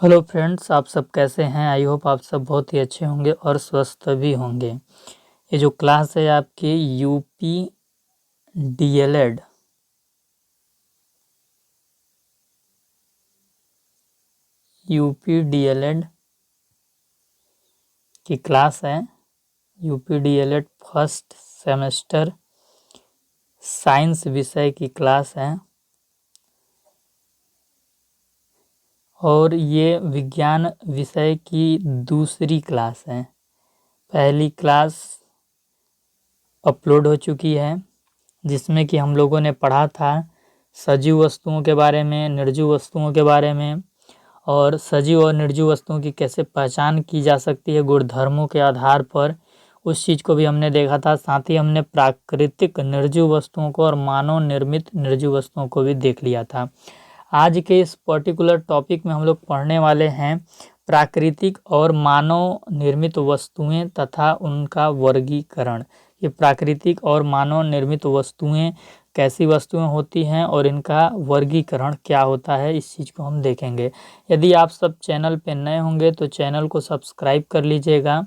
Hello friends, आप सब कैसे हैं। आई होप आप सब बहुत ही अच्छे होंगे और स्वस्थ भी होंगे। ये जो क्लास है आपकी यूपी डीएलएड की क्लास है। UP DElEd first semester science विषय की क्लास है और ये विज्ञान विषय की दूसरी क्लास है। पहली क्लास अपलोड हो चुकी है जिसमें कि हम लोगों ने पढ़ा था सजीव वस्तुओं के बारे में, निर्जीव वस्तुओं के बारे में और सजीव और निर्जीव वस्तुओं की कैसे पहचान की जा सकती है गुणधर्मों के आधार पर, उस चीज़ को भी हमने देखा था। साथ ही हमने प्राकृतिक निर्जीव वस्तुओं को और मानव निर्मित निर्जीव वस्तुओं को भी देख लिया था। आज के इस पर्टिकुलर टॉपिक में हम लोग पढ़ने वाले हैं प्राकृतिक और मानव निर्मित वस्तुएं तथा उनका वर्गीकरण। ये प्राकृतिक और मानव निर्मित वस्तुएं कैसी वस्तुएं होती हैं और इनका वर्गीकरण क्या होता है, इस चीज़ को हम देखेंगे। यदि आप सब चैनल पे नए होंगे तो चैनल को सब्सक्राइब कर लीजिएगा।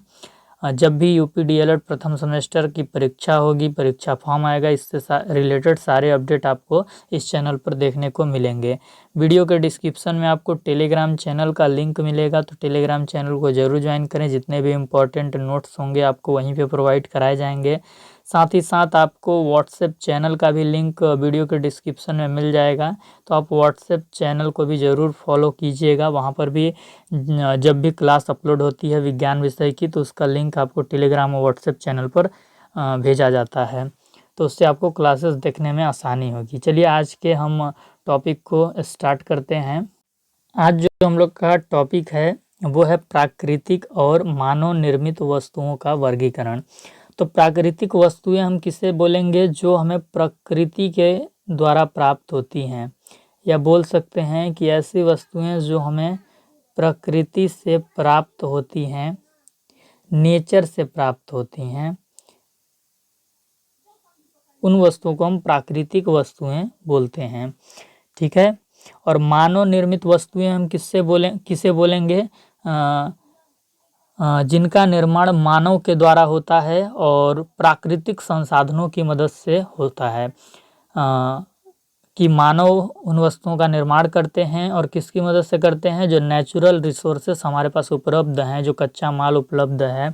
जब भी यूपी डीएलएड प्रथम सेमेस्टर की परीक्षा होगी, परीक्षा फॉर्म आएगा, इससे रिलेटेड सारे अपडेट आपको इस चैनल पर देखने को मिलेंगे। वीडियो के डिस्क्रिप्शन में आपको टेलीग्राम चैनल का लिंक मिलेगा, तो टेलीग्राम चैनल को जरूर ज्वाइन करें। जितने भी इम्पोर्टेंट नोट्स होंगे आपको वहीं पे प्रोवाइड कराए जाएंगे। साथ ही साथ आपको व्हाट्सएप चैनल का भी लिंक वीडियो के डिस्क्रिप्शन में मिल जाएगा, तो आप व्हाट्सएप चैनल को भी ज़रूर फॉलो कीजिएगा। वहाँ पर भी जब भी क्लास अपलोड होती है विज्ञान विषय की तो उसका लिंक आपको टेलीग्राम और व्हाट्सएप चैनल पर भेजा जाता है, तो उससे आपको क्लासेस देखने में आसानी होगी। चलिए आज के हम टॉपिक को स्टार्ट करते हैं। आज जो हम लोग का टॉपिक है वो है प्राकृतिक और मानव निर्मित वस्तुओं का वर्गीकरण। तो प्राकृतिक वस्तुएं हम किसे बोलेंगे, जो हमें प्रकृति के द्वारा प्राप्त होती हैं, या बोल सकते हैं कि ऐसी वस्तुएं जो हमें प्रकृति से प्राप्त होती हैं, नेचर से प्राप्त होती हैं, उन वस्तुओं को हम प्राकृतिक वस्तुएं बोलते हैं। ठीक है। और मानव निर्मित वस्तुएं हम किसे बोलेंगे, जिनका निर्माण मानव के द्वारा होता है और प्राकृतिक संसाधनों की मदद से होता है। कि मानव उन वस्तुओं का निर्माण करते हैं और किसकी मदद से करते हैं, जो नेचुरल रिसोर्सेस हमारे पास उपलब्ध हैं, जो कच्चा माल उपलब्ध है,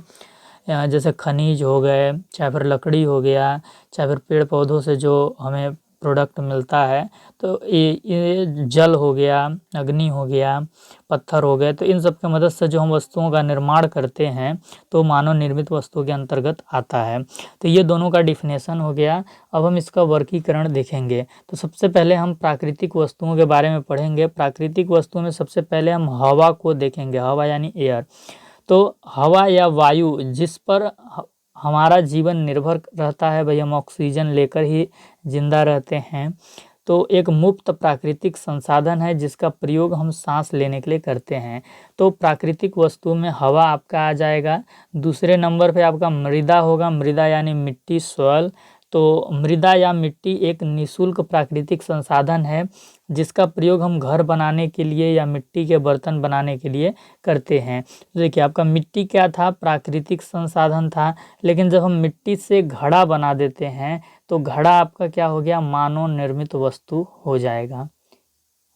जैसे खनिज हो गए, चाहे फिर लकड़ी हो गया, चाहे फिर पेड़ पौधों से जो हमें प्रोडक्ट मिलता है, तो ये जल हो गया, अग्नि हो गया, पत्थर हो गए, तो इन सब की मदद से जो हम वस्तुओं का निर्माण करते हैं तो मानव निर्मित वस्तुओं के अंतर्गत आता है। तो ये दोनों का डिफिनेशन हो गया। अब हम इसका वर्गीकरण देखेंगे। तो सबसे पहले हम प्राकृतिक वस्तुओं के बारे में पढ़ेंगे। प्राकृतिक वस्तुओं में सबसे पहले हम हवा को देखेंगे, हवा यानी एयर। तो हवा या वायु जिस पर हमारा जीवन निर्भर रहता है, भाई हम ऑक्सीजन लेकर ही जिंदा रहते हैं, तो एक मुफ्त प्राकृतिक संसाधन है जिसका प्रयोग हम सांस लेने के लिए करते हैं। तो प्राकृतिक वस्तु में हवा आपका आ जाएगा। दूसरे नंबर पे आपका मृदा होगा, मृदा यानी मिट्टी, सॉइल। तो मृदा या मिट्टी एक निःशुल्क प्राकृतिक संसाधन है जिसका प्रयोग हम घर बनाने के लिए या मिट्टी के बर्तन बनाने के लिए करते हैं। तो देखिए आपका मिट्टी क्या था, प्राकृतिक संसाधन था, लेकिन जब हम मिट्टी से घड़ा बना देते हैं तो घड़ा आपका क्या हो गया, मानव निर्मित वस्तु हो जाएगा,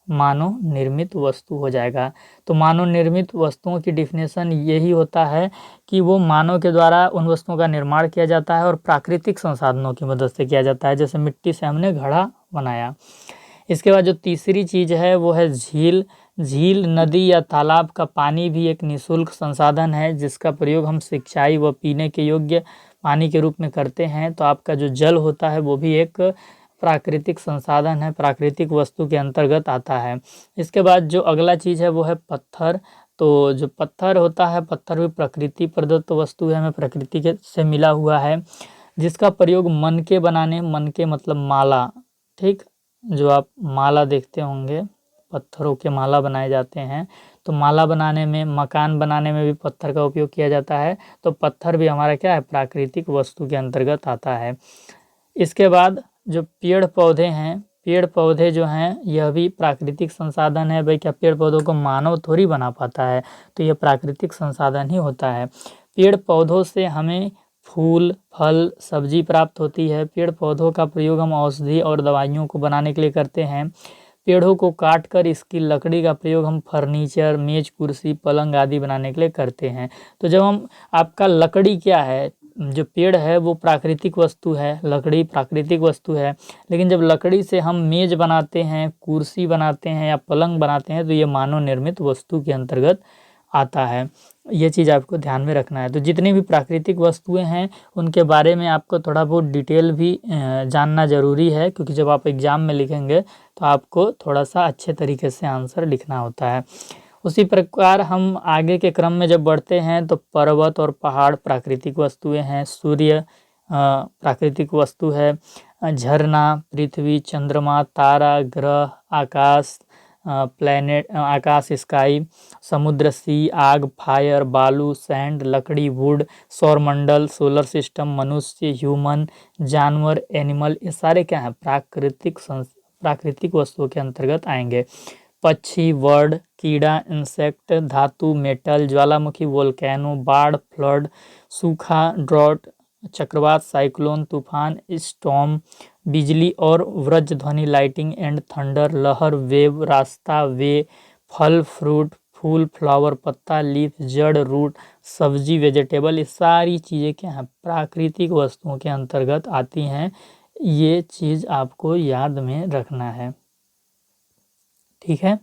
मानव निर्मित वस्तु हो जाएगा। तो मानव निर्मित वस्तुओं की डिफिनेशन यही होता है कि वो मानव के द्वारा उन वस्तुओं का निर्माण किया जाता है और प्राकृतिक संसाधनों की मदद से किया जाता है, जैसे मिट्टी से हमने घड़ा बनाया। इसके बाद जो तीसरी चीज़ है वो है झील। झील, नदी या तालाब का पानी भी एक निःशुल्क संसाधन है जिसका प्रयोग हम सिंचाई व पीने के योग्य पानी के रूप में करते हैं। तो आपका जो जल होता है वो भी एक प्राकृतिक संसाधन है, प्राकृतिक वस्तु के अंतर्गत आता है। इसके बाद जो अगला चीज़ है वो है पत्थर। तो जो पत्थर होता है, पत्थर भी प्रकृति प्रदत्त वस्तु है, हमें प्रकृति के से मिला हुआ है, जिसका प्रयोग मन के बनाने, मन के मतलब माला, ठीक, जो आप माला देखते होंगे, पत्थरों के माला बनाए जाते हैं, तो माला बनाने में, मकान बनाने में भी पत्थर का उपयोग किया जाता है। तो पत्थर भी हमारा क्या है, प्राकृतिक वस्तु के अंतर्गत आता है। इसके बाद जो पेड़ पौधे हैं, पेड़ पौधे जो हैं यह भी प्राकृतिक संसाधन है। भाई क्या पेड़ पौधों को मानव थोड़ी बना पाता है, तो यह प्राकृतिक संसाधन ही होता है। पेड़ पौधों से हमें फूल, फल, सब्जी प्राप्त होती है। पेड़ पौधों का प्रयोग हम औषधि और दवाइयों को बनाने के लिए करते हैं। पेड़ों को काटकर इसकी लकड़ी का प्रयोग हम फर्नीचर, मेज, कुर्सी, पलंग आदि बनाने के लिए करते हैं। तो जब हम आपका लकड़ी क्या है, जो पेड़ है वो प्राकृतिक वस्तु है, लकड़ी प्राकृतिक वस्तु है, लेकिन जब लकड़ी से हम मेज बनाते हैं, कुर्सी बनाते हैं या पलंग बनाते हैं तो ये मानव निर्मित वस्तु के अंतर्गत आता है। ये चीज़ आपको ध्यान में रखना है। तो जितनी भी प्राकृतिक वस्तुएं हैं उनके बारे में आपको थोड़ा बहुत डिटेल भी जानना ज़रूरी है, क्योंकि जब आप एग्ज़ाम में लिखेंगे तो आपको थोड़ा सा अच्छे तरीके से आंसर लिखना होता है। उसी प्रकार हम आगे के क्रम में जब बढ़ते हैं तो पर्वत और पहाड़ प्राकृतिक वस्तुएं हैं, सूर्य प्राकृतिक वस्तु है, झरना, पृथ्वी, चंद्रमा, तारा, ग्रह, आकाश, प्लैनेट, आकाश, स्काई, समुद्र, सी, आग, फायर, बालू, सैंड, लकड़ी, वुड, सौरमंडल, सोलर सिस्टम, मनुष्य, ह्यूमन, जानवर, एनिमल, ये सारे क्या हैं, प्राकृतिक वस्तुओं के अंतर्गत आएंगे। पक्षी, बर्ड, कीड़ा, इंसेक्ट, धातु, मेटल, ज्वालामुखी, वोल्केनो, बाढ़, फ्लड, सूखा, ड्रॉट, चक्रवात, साइक्लोन, तूफान, स्टॉर्म, बिजली और वज्रध्वनि, लाइटिंग एंड थंडर, लहर, वेव, रास्ता, वे, फल, फ्रूट, फूल, फ्लावर, पत्ता, लीफ, जड़, रूट, सब्जी, वेजिटेबल, ये सारी चीज़ें क्या हैं, प्राकृतिक वस्तुओं के अंतर्गत आती हैं। ये चीज़ आपको याद में रखना है, ठीक है।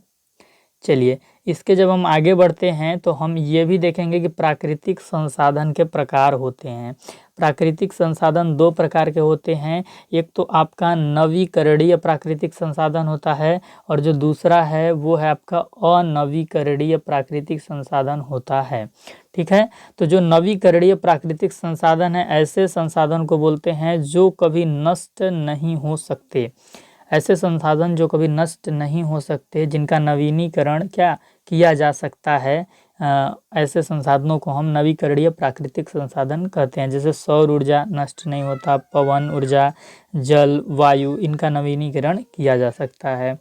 चलिए, इसके जब हम आगे बढ़ते हैं तो हम ये भी देखेंगे कि प्राकृतिक संसाधन के प्रकार होते हैं। प्राकृतिक संसाधन दो प्रकार के होते हैं। एक तो आपका नवीकरणीय प्राकृतिक संसाधन होता है और जो दूसरा है वो है आपका अनवीकरणीय प्राकृतिक संसाधन होता है, ठीक है। तो जो नवीकरणीय प्राकृतिक संसाधन है, ऐसे संसाधन को बोलते हैं जो कभी नष्ट नहीं हो सकते। ऐसे संसाधन जो कभी नष्ट नहीं हो सकते, जिनका नवीनीकरण क्या किया जा सकता है, ऐसे संसाधनों को हम नवीकरणीय प्राकृतिक संसाधन कहते हैं। जैसे सौर ऊर्जा नष्ट नहीं होता, पवन ऊर्जा, जल, वायु, इनका नवीनीकरण किया जा सकता है।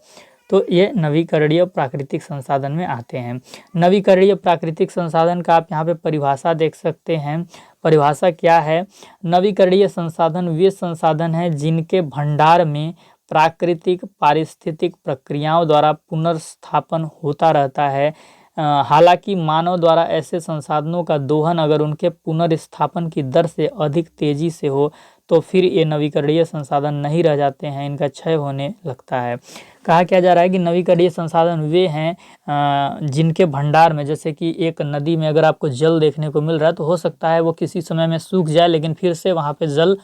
तो ये नवीकरणीय प्राकृतिक संसाधन में आते हैं। नवीकरणीय प्राकृतिक संसाधन का आप यहाँ पे परिभाषा देख सकते हैं। परिभाषा क्या है? नवीकरणीय संसाधन वे संसाधन हैं जिनके भंडार में प्राकृतिक पारिस्थितिक प्रक्रियाओं द्वारा पुनर्स्थापन होता रहता है। हालांकि मानव द्वारा ऐसे संसाधनों का दोहन अगर उनके पुनर्स्थापन की दर से अधिक तेजी से हो तो फिर ये नवीकरणीय संसाधन नहीं रह जाते हैं, इनका क्षय होने लगता है। कहा क्या जा रहा है कि नवीकरणीय संसाधन वे हैं जिनके भंडार में, जैसे कि एक नदी में अगर आपको जल देखने को मिल रहा है तो हो सकता है वो किसी समय में सूख जाए, लेकिन फिर से वहाँ पे जल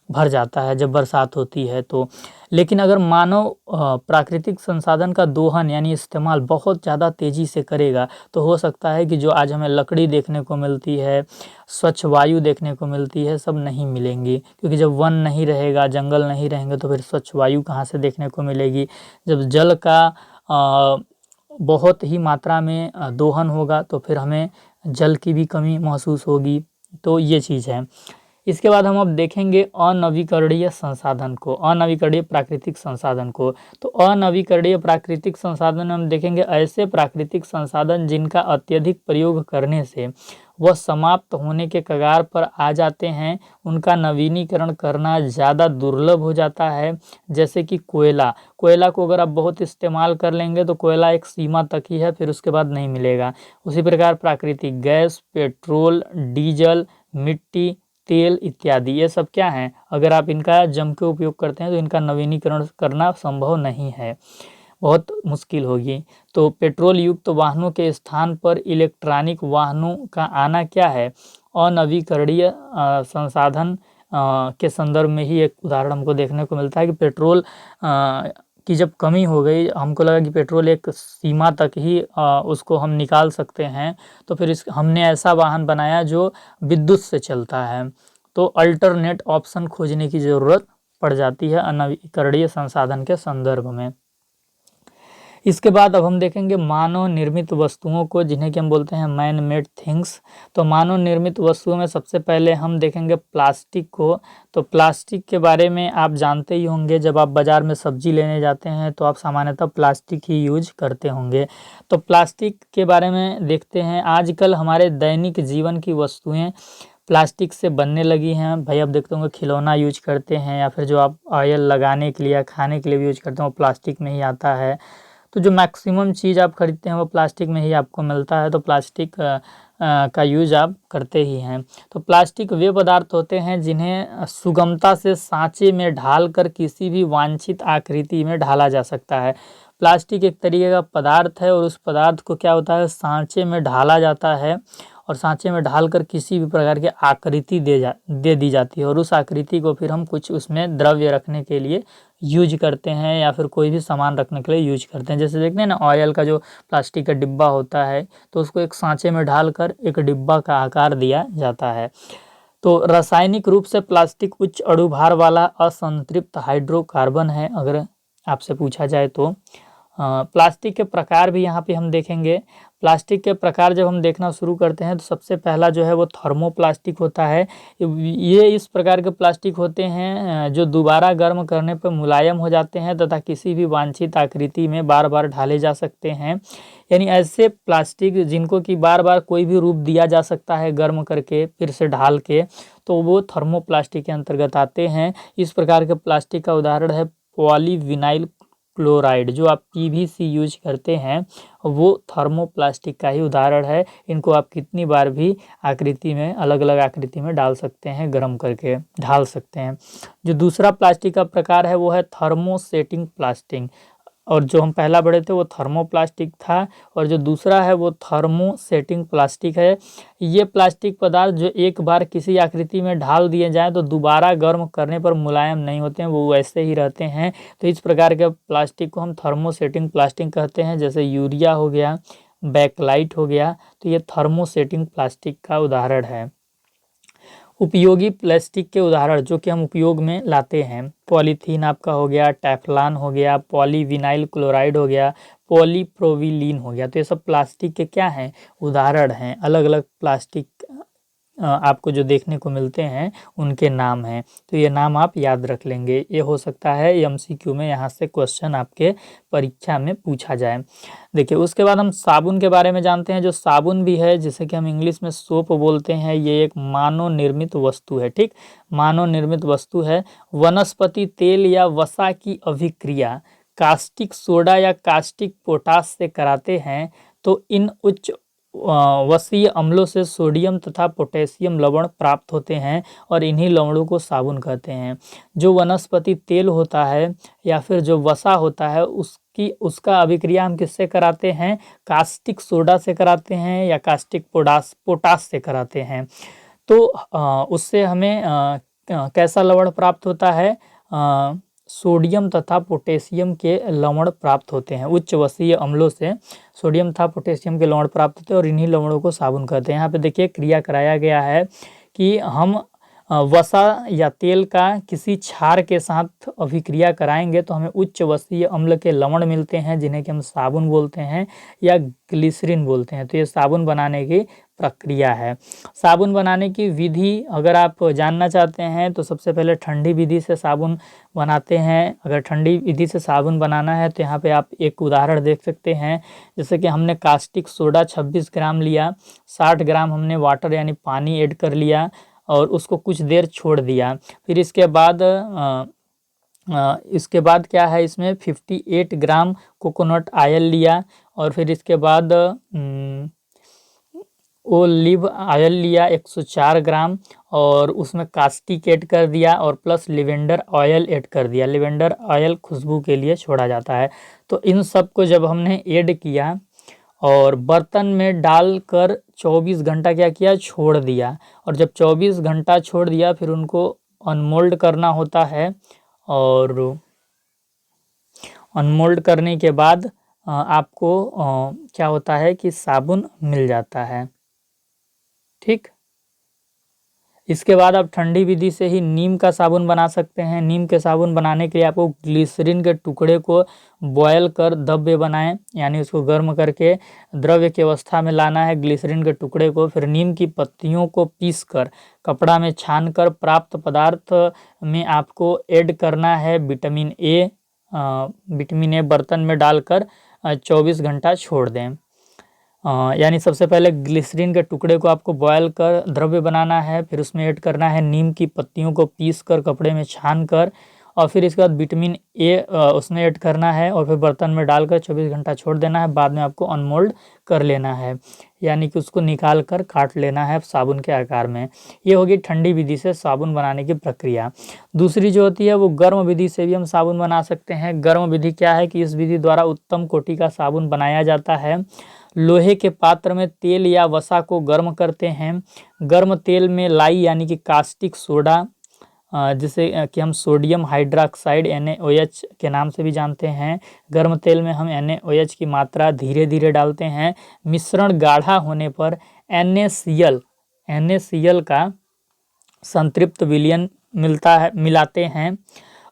भर जाता है जब बरसात होती है तो। लेकिन अगर मानव प्राकृतिक संसाधन का दोहन यानी इस्तेमाल बहुत ज़्यादा तेज़ी से करेगा तो हो सकता है कि जो आज हमें लकड़ी देखने को मिलती है, स्वच्छ वायु देखने को मिलती है, सब नहीं मिलेंगी, क्योंकि जब वन नहीं रहेगा, जंगल नहीं रहेंगे तो फिर स्वच्छ वायु कहाँ से देखने को मिलेगी। जब जल का बहुत ही मात्रा में दोहन होगा तो फिर हमें जल की भी कमी महसूस होगी। तो ये चीज़ है। इसके बाद हम अब देखेंगे अनवीकरणीय संसाधन को, अनवीकरणीय प्राकृतिक संसाधन को। तो अनवीकरणीय प्राकृतिक संसाधन में हम देखेंगे ऐसे प्राकृतिक संसाधन जिनका अत्यधिक प्रयोग करने से वह समाप्त होने के कगार पर आ जाते हैं, उनका नवीनीकरण करना ज़्यादा दुर्लभ हो जाता है। जैसे कि कोयला, कोयला को अगर आप बहुत इस्तेमाल कर लेंगे तो कोयला एक सीमा तक ही है, फिर उसके बाद नहीं मिलेगा। उसी प्रकार प्राकृतिक गैस, पेट्रोल, डीजल, मिट्टी, तेल इत्यादि, ये सब क्या हैं, अगर आप इनका जम के उपयोग करते हैं तो इनका नवीनीकरण करना संभव नहीं है, बहुत मुश्किल होगी। तो पेट्रोल युक्त वाहनों के स्थान पर इलेक्ट्रॉनिक वाहनों का आना क्या है, अनवीकरणीय संसाधन के संदर्भ में ही एक उदाहरण हमको देखने को मिलता है कि पेट्रोल की जब कमी हो गई, हमको लगा कि पेट्रोल एक सीमा तक ही उसको हम निकाल सकते हैं, तो फिर हमने ऐसा वाहन बनाया जो विद्युत से चलता है। तो अल्टरनेट ऑप्शन खोजने की ज़रूरत पड़ जाती है अनवीकरणीय संसाधन के संदर्भ में। इसके बाद अब हम देखेंगे मानव निर्मित वस्तुओं को, जिन्हें कि हम बोलते हैं मैन मेड थिंग्स। तो मानव निर्मित वस्तुओं में सबसे पहले हम देखेंगे प्लास्टिक को। तो प्लास्टिक के बारे में आप जानते ही होंगे, जब आप बाज़ार में सब्जी लेने जाते हैं तो आप सामान्यतः प्लास्टिक ही यूज करते होंगे। तो प्लास्टिक के बारे में देखते हैं। आजकल हमारे दैनिक जीवन की वस्तुएं प्लास्टिक से बनने लगी हैं। भाई आप देखते होंगे खिलौना यूज करते हैं, या फिर जो आप ऑयल लगाने के लिए या खाने के लिए भी यूज करते हैं वो प्लास्टिक में ही आता है। तो जो मैक्सिमम चीज़ आप खरीदते हैं वो प्लास्टिक में ही आपको मिलता है। तो प्लास्टिक का यूज आप करते ही हैं। तो प्लास्टिक वे पदार्थ होते हैं जिन्हें सुगमता से सांचे में ढालकर किसी भी वांछित आकृति में ढाला जा सकता है। प्लास्टिक एक तरीके का पदार्थ है और उस पदार्थ को क्या होता है, सांचे में ढाला जाता है और सांचे में ढालकर किसी भी प्रकार की आकृति दे दी जाती है, और उस आकृति को फिर हम कुछ उसमें द्रव्य रखने के लिए यूज करते हैं या फिर कोई भी सामान रखने के लिए यूज करते हैं। जैसे देखते हैं ना, ऑयल का जो प्लास्टिक का डिब्बा होता है तो उसको एक सांचे में ढालकर एक डिब्बा का आकार दिया जाता है। तो रासायनिक रूप से प्लास्टिक उच्च अणुभार वाला असंतृप्त हाइड्रोकार्बन है, अगर आपसे पूछा जाए तो। प्लास्टिक के प्रकार भी यहाँ पे हम देखेंगे। प्लास्टिक के प्रकार जब हम देखना शुरू करते हैं तो सबसे पहला जो है वो थर्मोप्लास्टिक होता है। ये इस प्रकार के प्लास्टिक होते हैं जो दोबारा गर्म करने पर मुलायम हो जाते हैं तथा किसी भी वांछित आकृति में बार बार ढाले जा सकते हैं। यानी ऐसे प्लास्टिक जिनको कि बार बार कोई भी रूप दिया जा सकता है गर्म करके फिर से ढाल के, तो वो थर्मोप्लास्टिक के अंतर्गत आते हैं। इस प्रकार के प्लास्टिक का उदाहरण है पॉलीविनाइल क्लोराइड। जो आप पीवीसी यूज करते हैं वो थर्मोप्लास्टिक का ही उदाहरण है। इनको आप कितनी बार भी आकृति में, अलग अलग आकृति में डाल सकते हैं, गर्म करके ढाल सकते हैं। जो दूसरा प्लास्टिक का प्रकार है वो है थर्मोसेटिंग प्लास्टिक। और जो हम पहला पढ़े थे वो थर्मोप्लास्टिक था, और जो दूसरा है वो थर्मोसेटिंग प्लास्टिक है। ये प्लास्टिक पदार्थ जो एक बार किसी आकृति में ढाल दिए जाएं तो दोबारा गर्म करने पर मुलायम नहीं होते हैं, वो वैसे ही रहते हैं। तो इस प्रकार के प्लास्टिक को हम थर्मोसेटिंग प्लास्टिक कहते हैं। जैसे यूरिया हो गया, बैकलाइट हो गया, तो ये थर्मोसेटिंग प्लास्टिक का उदाहरण है। उपयोगी प्लास्टिक के उदाहरण जो कि हम उपयोग में लाते हैं, पॉलीथीन आपका हो गया, टेफ्लॉन हो गया, पॉलीविनाइल क्लोराइड हो गया, पॉलीप्रोविलीन हो गया। तो ये सब प्लास्टिक के क्या हैं, उदाहरण हैं। अलग अलग प्लास्टिक आपको जो देखने को मिलते हैं उनके नाम हैं। तो ये नाम आप याद रख लेंगे। ये हो सकता है एमसीक्यू में यहाँ से क्वेश्चन आपके परीक्षा में पूछा जाए। देखिए उसके बाद हम साबुन के बारे में जानते हैं। जो साबुन भी है, जिसे कि हम इंग्लिश में सोप बोलते हैं, ये एक मानव निर्मित वस्तु है। ठीक, मानव निर्मित वस्तु है। वनस्पति तेल या वसा की अभिक्रिया कास्टिक सोडा या कास्टिक पोटास से कराते हैं तो इन उच्च वसीय अम्लों से सोडियम तथा पोटेशियम लवण प्राप्त होते हैं और इन्हीं लवणों को साबुन कहते हैं। जो वनस्पति तेल होता है या फिर जो वसा होता है उसका अभिक्रिया हम किससे कराते हैं, कास्टिक सोडा से कराते हैं या कास्टिक पोटास से कराते हैं। तो उससे हमें कैसा लवण प्राप्त होता है, सोडियम तथा पोटेशियम के लवण प्राप्त होते हैं। उच्च वसीय अम्लों से सोडियम तथा पोटेशियम के लवण प्राप्त होते हैं और इन्हीं लवणों को साबुन कहते हैं। यहाँ पे देखिए क्रिया कराया गया है कि हम वसा या तेल का किसी क्षार के साथ अभिक्रिया कराएंगे तो हमें उच्च वसीय अम्ल के लवण मिलते हैं, जिन्हें कि हम साबुन बोलते हैं या ग्लिसरीन बोलते हैं। तो ये साबुन बनाने की प्रक्रिया है। साबुन बनाने की विधि अगर आप जानना चाहते हैं तो सबसे पहले ठंडी विधि से साबुन बनाते हैं। अगर ठंडी विधि से साबुन बनाना है तो यहाँ पे आप एक उदाहरण देख सकते हैं। जैसे कि हमने कास्टिक सोडा 26 ग्राम लिया, 60 ग्राम हमने वाटर यानी पानी ऐड कर लिया और उसको कुछ देर छोड़ दिया। फिर इसके बाद क्या है, इसमें 58 ग्राम कोकोनट ऑयल लिया और फिर इसके बाद ओलिव ऑयल लिया 104 ग्राम और उसमें कास्टिक ऐड कर दिया और प्लस लिवेंडर ऑयल ऐड कर दिया। लिवेंडर ऑयल खुशबू के लिए छोड़ा जाता है। तो इन सब को जब हमने ऐड किया और बर्तन में डालकर 24 घंटा क्या किया, छोड़ दिया। और जब 24 घंटा छोड़ दिया फिर उनको अनमोल्ड करना होता है और अनमोल्ड करने के बाद आपको क्या होता है कि साबुन मिल जाता है। ठीक, इसके बाद आप ठंडी विधि से ही नीम का साबुन बना सकते हैं। नीम के साबुन बनाने के लिए आपको ग्लिसरीन के टुकड़े को बॉयल कर द्रव्य बनाएं, यानी उसको गर्म करके द्रव्य की अवस्था में लाना है ग्लिसरीन के टुकड़े को। फिर नीम की पत्तियों को पीस कर कपड़ा में छान कर प्राप्त पदार्थ में आपको ऐड करना है विटामिन ए। विटामिन ए बर्तन में डालकर 24 घंटा छोड़ दें। यानी सबसे पहले ग्लिसरीन के टुकड़े को आपको बॉयल कर द्रव्य बनाना है, फिर उसमें ऐड करना है नीम की पत्तियों को पीस कर कपड़े में छान कर, और फिर इसके बाद विटामिन ए उसमें ऐड करना है और फिर बर्तन में डालकर 24 घंटा छोड़ देना है। बाद में आपको अनमोल्ड कर लेना है, यानी कि उसको निकाल कर काट लेना है साबुन के आकार में। ये होगी ठंडी विधि से साबुन बनाने की प्रक्रिया। दूसरी जो होती है वो गर्म विधि से भी हम साबुन बना सकते हैं। गर्म विधि क्या है कि इस विधि द्वारा उत्तम कोटि का साबुन बनाया जाता है। लोहे के पात्र में तेल या वसा को गर्म करते हैं। गर्म तेल में लाई यानी कि कास्टिक सोडा, जिसे कि हम सोडियम हाइड्रोक्साइड NaOH के नाम से भी जानते हैं, गर्म तेल में हम NaOH की मात्रा धीरे धीरे डालते हैं। मिश्रण गाढ़ा होने पर NaCl का संतृप्त विलयन मिलाते हैं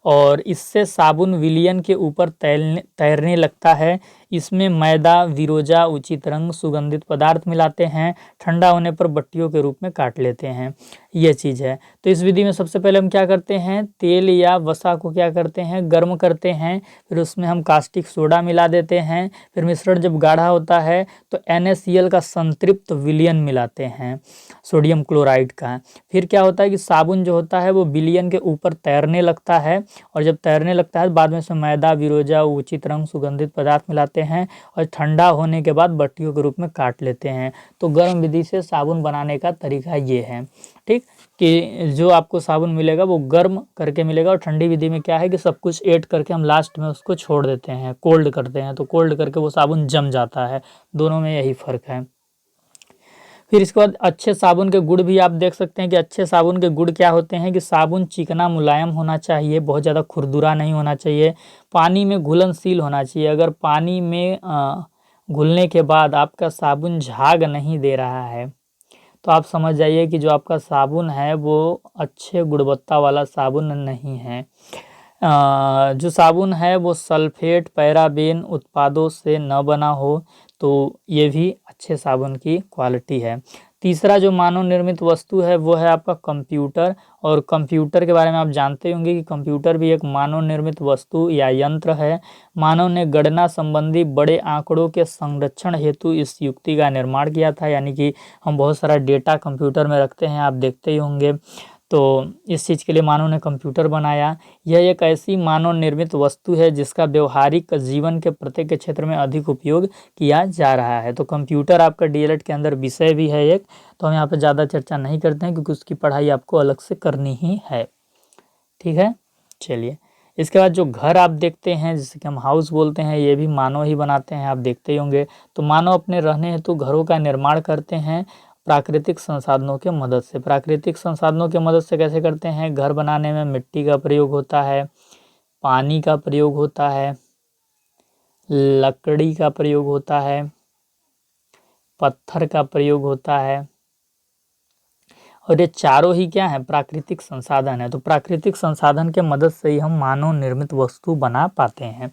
और इससे साबुन विलयन के ऊपर तैरने लगता है। इसमें मैदा, विरोजा, उचित रंग, सुगंधित पदार्थ मिलाते हैं। ठंडा होने पर बट्टियों के रूप में काट लेते हैं। ये चीज़ है। तो इस विधि में सबसे पहले हम क्या करते हैं, तेल या वसा को क्या करते हैं, गर्म करते हैं, फिर उसमें हम कास्टिक सोडा मिला देते हैं। फिर मिश्रण जब गाढ़ा होता है तो NaCl का संतृप्त विलयन मिलाते हैं, सोडियम क्लोराइड का। फिर क्या होता है कि साबुन जो होता है वो विलयन के ऊपर तैरने लगता है, और जब तैरने लगता है बाद में उसमें मैदा, विरोजा, उचित रंग, सुगंधित पदार्थ मिलाते हैं और ठंडा होने के बाद बट्टियों के रूप में काट लेते हैं। तो गर्म विधि से साबुन बनाने का तरीका ये है, ठीक, कि जो आपको साबुन मिलेगा वो गर्म करके मिलेगा। और ठंडी विधि में क्या है कि सब कुछ ऐड करके हम लास्ट में उसको छोड़ देते हैं, कोल्ड करते हैं, तो कोल्ड करके वो साबुन जम जाता है। दोनों में यही फ़र्क है। फिर इसके बाद अच्छे साबुन के गुण भी आप देख सकते हैं कि अच्छे साबुन के गुण क्या होते हैं कि साबुन चिकना मुलायम होना चाहिए, बहुत ज़्यादा खुरदुरा नहीं होना चाहिए, पानी में घुलनशील होना चाहिए। अगर पानी में घुलने के बाद आपका साबुन झाग नहीं दे रहा है तो आप समझ जाइए कि जो आपका साबुन है वो अच्छे गुणवत्ता वाला साबुन नहीं है। जो साबुन है वो सल्फेट, पैराबेन उत्पादों से न बना हो, तो ये भी अच्छे साबुन की क्वालिटी है। तीसरा जो मानव निर्मित वस्तु है वो है आपका कंप्यूटर। और कंप्यूटर के बारे में आप जानते होंगे कि कंप्यूटर भी एक मानव निर्मित वस्तु या यंत्र है। मानव ने गणना संबंधी बड़े आंकड़ों के संरक्षण हेतु इस युक्ति का निर्माण किया था, यानी कि हम बहुत सारा डेटा कंप्यूटर में रखते हैं, आप देखते ही होंगे। तो इस चीज़ के लिए मानव ने कंप्यूटर बनाया। यह एक ऐसी मानव निर्मित वस्तु है जिसका व्यवहारिक जीवन के प्रत्येक क्षेत्र में अधिक उपयोग किया जा रहा है। तो कंप्यूटर आपका DLED के अंदर विषय भी है एक, तो हम यहाँ पे ज़्यादा चर्चा नहीं करते हैं क्योंकि उसकी पढ़ाई आपको अलग से करनी ही है, ठीक है। चलिए, इसके बाद जो घर आप देखते हैं जिसे कि हम हाउस बोलते हैं, ये भी मानव ही बनाते हैं, आप देखते ही होंगे। तो मानव अपने रहने हेतु घरों का निर्माण करते हैं प्राकृतिक संसाधनों के मदद से। प्राकृतिक संसाधनों के मदद से कैसे करते हैं, घर बनाने में मिट्टी का प्रयोग होता है, पानी का प्रयोग होता है, लकड़ी का प्रयोग होता है, पत्थर का प्रयोग होता है, और ये चारों ही क्या है, प्राकृतिक संसाधन है। तो प्राकृतिक संसाधन के मदद से ही हम मानव निर्मित वस्तु बना पाते हैं।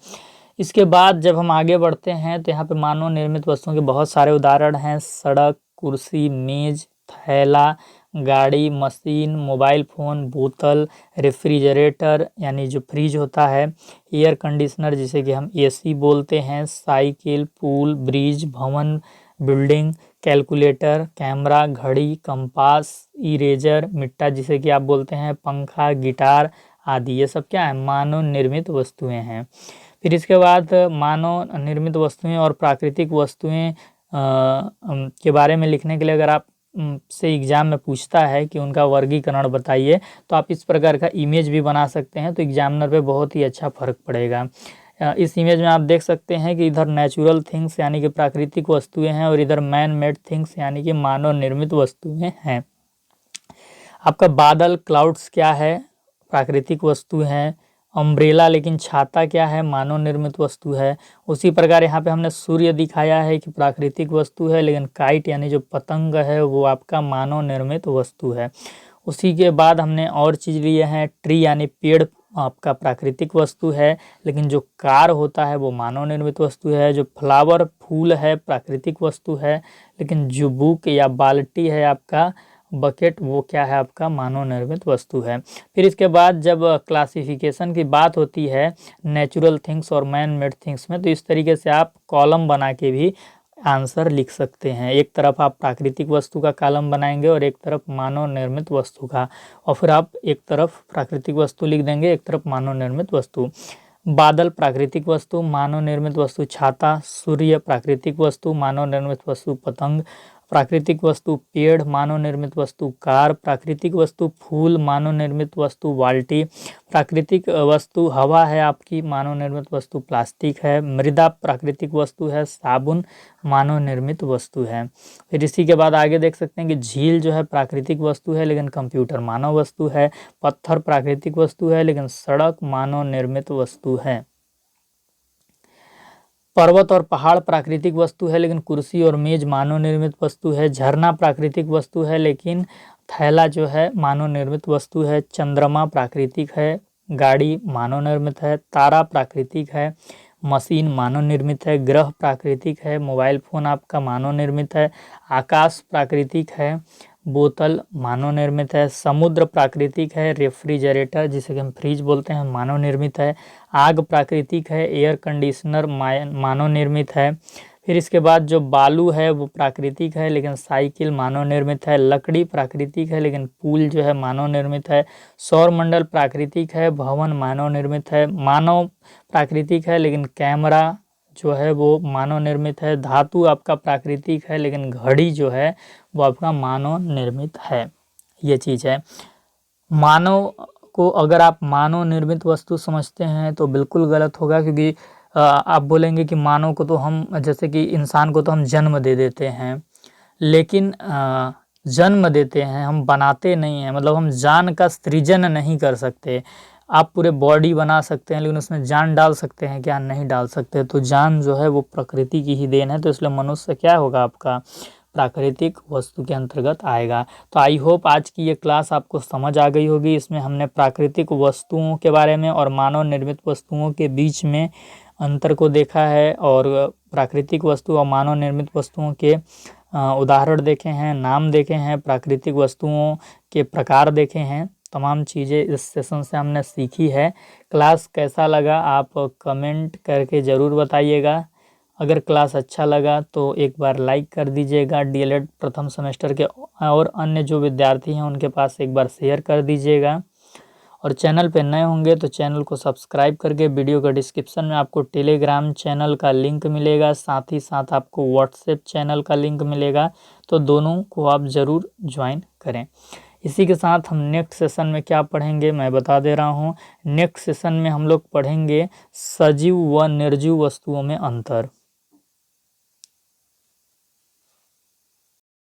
इसके बाद जब हम आगे बढ़ते हैं तो यहाँ पे मानव निर्मित वस्तुओं के बहुत सारे उदाहरण हैं। सड़क, कुर्सी, मेज, थैला, गाड़ी, मशीन, मोबाइल फ़ोन, बोतल, रेफ्रिजरेटर यानी जो फ्रिज होता है, एयर कंडीशनर जिसे कि हम AC बोलते हैं, साइकिल, पुल, ब्रिज, भवन, बिल्डिंग, कैलकुलेटर, कैमरा, घड़ी, कंपास, इरेजर, मिट्टा जिसे कि आप बोलते हैं, पंखा, गिटार आदि, ये सब क्या है, मानव निर्मित वस्तुएं हैं। फिर इसके बाद मानव निर्मित वस्तुएं और प्राकृतिक वस्तुएं के बारे में लिखने के लिए अगर आप से एग्ज़ाम में पूछता है कि उनका वर्गीकरण बताइए, तो आप इस प्रकार का इमेज भी बना सकते हैं, तो एग्जामिनर पे बहुत ही अच्छा फर्क पड़ेगा। इस इमेज में आप देख सकते हैं कि इधर नेचुरल थिंग्स यानी कि प्राकृतिक वस्तुएं हैं और इधर मैन मेड थिंग्स यानी कि मानव निर्मित वस्तुएं हैं। आपका बादल, क्लाउड्स क्या है, प्राकृतिक वस्तु है। अम्ब्रेला लेकिन छाता क्या है, मानव निर्मित वस्तु है। उसी प्रकार यहाँ पे हमने सूर्य दिखाया है कि प्राकृतिक वस्तु है, लेकिन काइट यानी जो पतंग है वो आपका मानव निर्मित वस्तु है। उसी के बाद हमने और चीज़ लिए हैं, ट्री यानी पेड़ आपका प्राकृतिक वस्तु है, लेकिन जो कार होता है वो मानव निर्मित वस्तु है। जो फ्लावर फूल है प्राकृतिक वस्तु है, लेकिन जो बुक या बाल्टी है आपका बकेट वो क्या है आपका मानव निर्मित वस्तु है। फिर इसके बाद जब क्लासिफिकेशन की बात होती है नेचुरल थिंग्स और मैन मेड थिंग्स में, तो इस तरीके से आप कॉलम बना के भी आंसर लिख सकते हैं। एक तरफ आप प्राकृतिक वस्तु का कॉलम बनाएंगे और एक तरफ मानव निर्मित वस्तु का, और फिर आप एक तरफ प्राकृतिक वस्तु लिख देंगे, एक तरफ मानव निर्मित वस्तु। बादल प्राकृतिक वस्तु, मानव निर्मित वस्तु छाता, सूर्य प्राकृतिक वस्तु, मानव निर्मित वस्तु पतंग, प्राकृतिक वस्तु पेड़, मानव निर्मित वस्तु कार, प्राकृतिक वस्तु फूल, मानव निर्मित वस्तु बाल्टी, प्राकृतिक वस्तु हवा है आपकी, मानव निर्मित वस्तु प्लास्टिक है, मृदा प्राकृतिक वस्तु है, साबुन मानव निर्मित वस्तु है। फिर इसी के बाद आगे देख सकते हैं कि झील जो है प्राकृतिक वस्तु है लेकिन कंप्यूटर मानव वस्तु है, पत्थर प्राकृतिक वस्तु है लेकिन सड़क मानव निर्मित वस्तु है, पर्वत और पहाड़ प्राकृतिक वस्तु है लेकिन कुर्सी और मेज मानव निर्मित वस्तु है, झरना प्राकृतिक वस्तु है लेकिन थैला जो है मानव निर्मित वस्तु है, चंद्रमा प्राकृतिक है, गाड़ी मानव निर्मित है, तारा प्राकृतिक है, मशीन मानव निर्मित है, ग्रह प्राकृतिक है, मोबाइल फ़ोन आपका मानव निर्मित है, आकाश प्राकृतिक है, बोतल मानव निर्मित है, समुद्र प्राकृतिक है, रेफ्रिजरेटर जिसे कि हम फ्रिज बोलते हैं मानव निर्मित है, आग प्राकृतिक है, एयर कंडीशनर मानव निर्मित है। फिर इसके बाद जो बालू है वो प्राकृतिक है लेकिन साइकिल मानव निर्मित है, लकड़ी प्राकृतिक है लेकिन पुल जो है मानव निर्मित है, सौरमंडल प्राकृतिक है, भवन मानव निर्मित है, मानव प्राकृतिक है लेकिन कैमरा जो है वो मानव निर्मित है, धातु आपका प्राकृतिक है लेकिन घड़ी जो है वो आपका मानव निर्मित है। ये चीज़ है। मानव को अगर आप मानव निर्मित वस्तु समझते हैं तो बिल्कुल गलत होगा, क्योंकि आप बोलेंगे कि मानव को तो हम, जैसे कि इंसान को तो हम जन्म दे देते हैं, लेकिन जन्म देते हैं हम बनाते नहीं हैं, मतलब हम जान का सृजन नहीं कर सकते। आप पूरे बॉडी बना सकते हैं लेकिन उसमें जान डाल सकते हैं क्या? नहीं डाल सकते। तो जान जो है वो प्रकृति की ही देन है, तो इसलिए मनुष्य क्या होगा आपका प्राकृतिक वस्तु के अंतर्गत आएगा। तो आई होप आज की ये क्लास आपको समझ आ गई होगी। इसमें हमने प्राकृतिक वस्तुओं के बारे में और मानव निर्मित वस्तुओं के बीच में अंतर को देखा है, और प्राकृतिक वस्तु और मानव निर्मित वस्तुओं के उदाहरण देखे हैं, नाम देखे हैं, प्राकृतिक वस्तुओं के प्रकार देखे हैं। तमाम चीज़ें इस सेशन से हमने सीखी है। क्लास कैसा लगा आप कमेंट करके ज़रूर बताइएगा। अगर क्लास अच्छा लगा तो एक बार लाइक कर दीजिएगा। डीएलएड प्रथम सेमेस्टर के और अन्य जो विद्यार्थी हैं उनके पास एक बार शेयर कर दीजिएगा, और चैनल पे नए होंगे तो चैनल को सब्सक्राइब करके, वीडियो का डिस्क्रिप्शन में आपको टेलीग्राम चैनल का लिंक मिलेगा, साथ ही साथ आपको व्हाट्सएप चैनल का लिंक मिलेगा, तो दोनों को आप ज़रूर ज्वाइन करें। इसी के साथ हम नेक्स्ट सेशन में क्या पढ़ेंगे मैं बता दे रहा हूँ। नेक्स्ट सेशन में हम लोग पढ़ेंगे सजीव व निर्जीव वस्तुओं में अंतर।